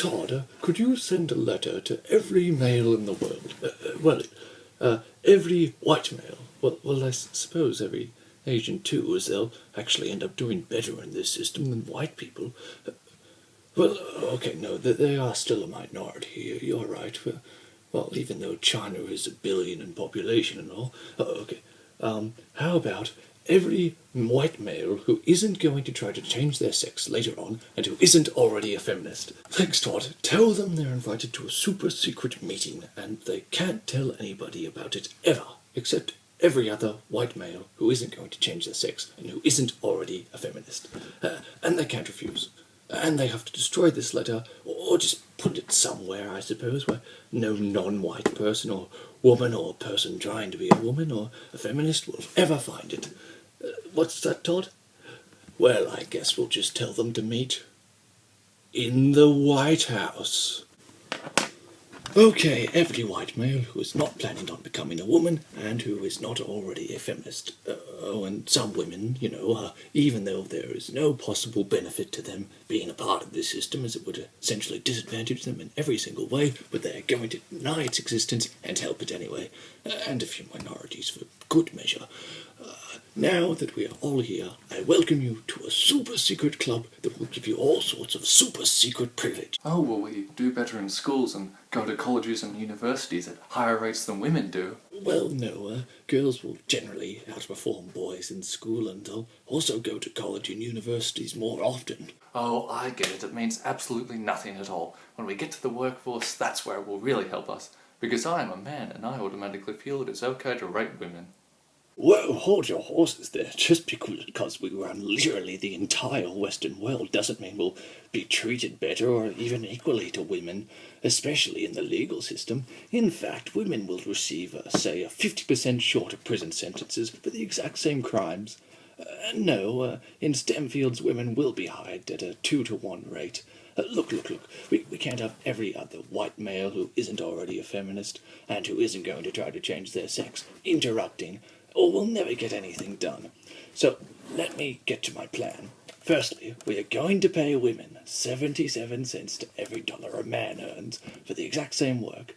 Todd, could you send a letter to every male in the world? Every white male. Well, I suppose every Asian too, as they'll actually end up doing better in this system than white people. Okay, no, they are still a minority. You're right. Well, even though China is 1 billion in population and all. Okay. How about every white male who isn't going to try to change their sex later on and who isn't already a feminist? Thanks, Todd. Tell them they're invited to a super secret meeting and they can't tell anybody about it ever, except every other white male who isn't going to change their sex and who isn't already a feminist. And they can't refuse. And they have to destroy this letter, or just put it somewhere, I suppose, where no non-white person or woman or person trying to be a woman or a feminist will ever find it. What's that, Todd? Well, I guess we'll just tell them to meet in the White House. Okay, every white male who is not planning on becoming a woman and who is not already a feminist. And some women, even though there is no possible benefit to them being a part of this system, as it would essentially disadvantage them in every single way, but they're going to deny its existence and help it anyway. And a few minorities for good measure. Now that we are all here, I welcome you to a super secret club that will give you all sorts of super secret privilege. Oh, will we do better in schools and go to colleges and universities at higher rates than women do? Well, no, girls will generally outperform boys in school, and they'll also go to college and universities more often. Oh, I get it. It means absolutely nothing at all. When we get to the workforce, that's where it will really help us. Because I am a man and I automatically feel it is okay to rape women. Whoa, hold your horses there. Just because we run literally the entire Western world doesn't mean we'll be treated better or even equally to women, especially in the legal system. In fact, women will receive, say, 50% shorter prison sentences for the exact same crimes. No, in STEM fields, women will be hired at a 2-to-1 rate. Look, we can't have every other white male who isn't already a feminist and who isn't going to try to change their sex interrupting, or we'll never get anything done. So, let me get to my plan. Firstly, we are going to pay women 77 cents to every dollar a man earns for the exact same work.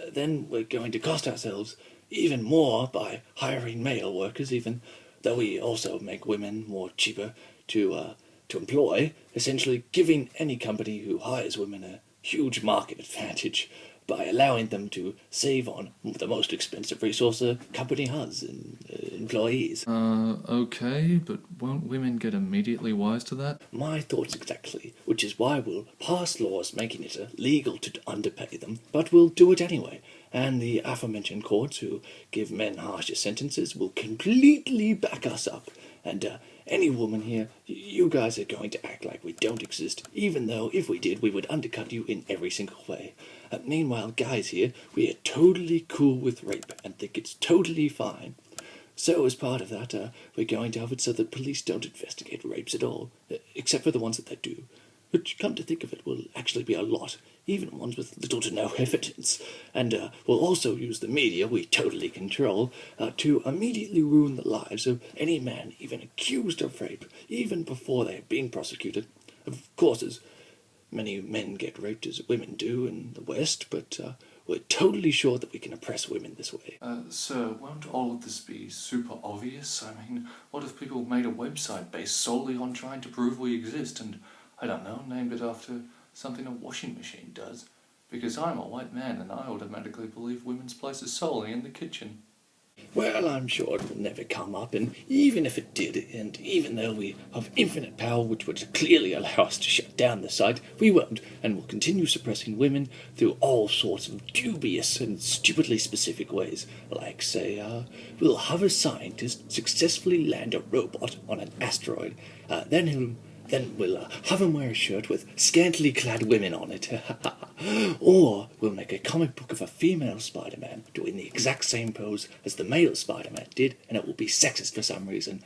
Then we're going to cost ourselves even more by hiring male workers, even though we also make women more cheaper to employ, essentially giving any company who hires women a huge market advantage by allowing them to save on the most expensive resource a company has in employees. Okay, but won't women get immediately wise to that? My thoughts exactly, which is why we'll pass laws making it illegal to underpay them, but we'll do it anyway. And the aforementioned courts who give men harsher sentences will completely back us up. And any woman here, you guys are going to act like we don't exist, even though if we did, we would undercut you in every single way. Meanwhile, guys here, we are totally cool with rape and think it's totally fine. So as part of that, we're going to have it so that police don't investigate rapes at all, except for the ones that they do. Which, come to think of it, will actually be a lot, even ones with little to no evidence. And we'll also use the media we totally control to immediately ruin the lives of any man even accused of rape, even before they have been prosecuted. Of course, as many men get raped as women do in the West, but we're totally sure that we can oppress women this way. Sir, won't all of this be super obvious? I mean, what if people made a website based solely on trying to prove we exist and, I don't know, named it after something a washing machine does? Because I'm a white man and I automatically believe women's place is solely in the kitchen. Well, I'm sure it will never come up, and even if it did, and even though we have infinite power which would clearly allow us to shut down the site, we won't, and will continue suppressing women through all sorts of dubious and stupidly specific ways. Like, say, we'll have a scientist successfully land a robot on an asteroid, then we'll have him wear a shirt with scantily clad women on it. Or we'll make a comic book of a female Spider-Man doing the exact same pose as the male Spider-Man did, and it will be sexist for some reason.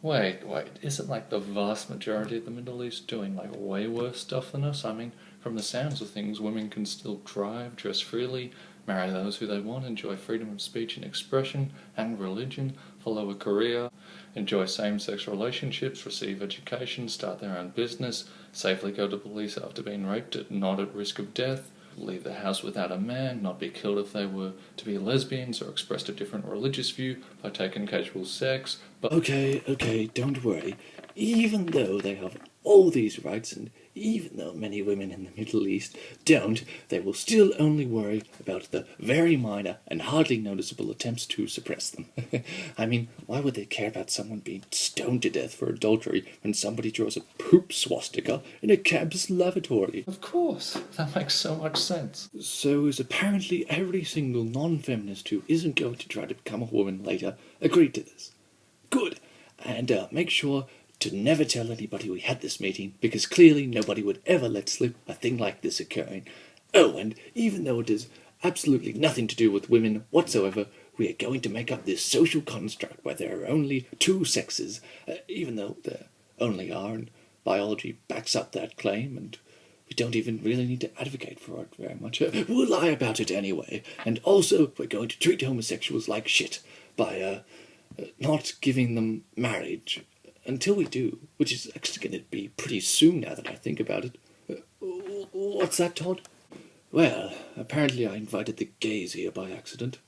Wait, isn't like the vast majority of the Middle East doing like way worse stuff than us? I mean, from the sounds of things, women can still drive, dress freely, marry those who they want, enjoy freedom of speech and expression and religion, follow a career, enjoy same-sex relationships, receive education, start their own business, safely go to police after being raped, not at risk of death, leave the house without a man, not be killed if they were to be lesbians or expressed a different religious view, partake in casual sex, but... Okay, don't worry. Even though they have all these rights, and even though many women in the Middle East don't, they will still only worry about the very minor and hardly noticeable attempts to suppress them. I mean, why would they care about someone being stoned to death for adultery when somebody draws a poop swastika in a campus lavatory? Of course, that makes so much sense. So is apparently every single non-feminist who isn't going to try to become a woman later agreed to this. Good. And make sure to never tell anybody we had this meeting, because clearly nobody would ever let slip a thing like this occurring. Oh, and even though it has absolutely nothing to do with women whatsoever, we are going to make up this social construct where there are only two sexes, even though there only are, and biology backs up that claim, and we don't even really need to advocate for it very much. We'll lie about it anyway, and also we're going to treat homosexuals like shit by not giving them marriage. Until we do, which is actually going to be pretty soon now that I think about it. What's that, Todd? Well, apparently I invited the gays here by accident.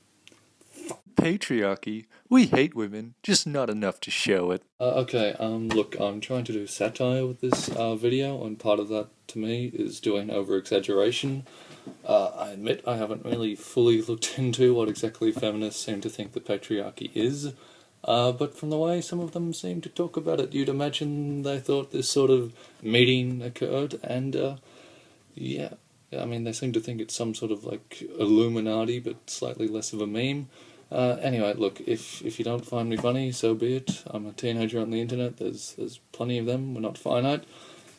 Patriarchy. We hate women, just not enough to show it. Look, I'm trying to do satire with this video, and part of that, to me, is doing over-exaggeration. I admit I haven't really fully looked into what exactly feminists seem to think the patriarchy is. But from the way some of them seem to talk about it, you'd imagine they thought this sort of meeting occurred, and, yeah. I mean, they seem to think it's some sort of, like, Illuminati, but slightly less of a meme. Anyway, look, if you don't find me funny, so be it. I'm a teenager on the internet, there's plenty of them, we're not finite.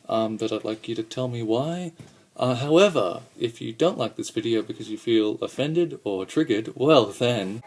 But I'd like you to tell me why. However, if you don't like this video because you feel offended or triggered, well then...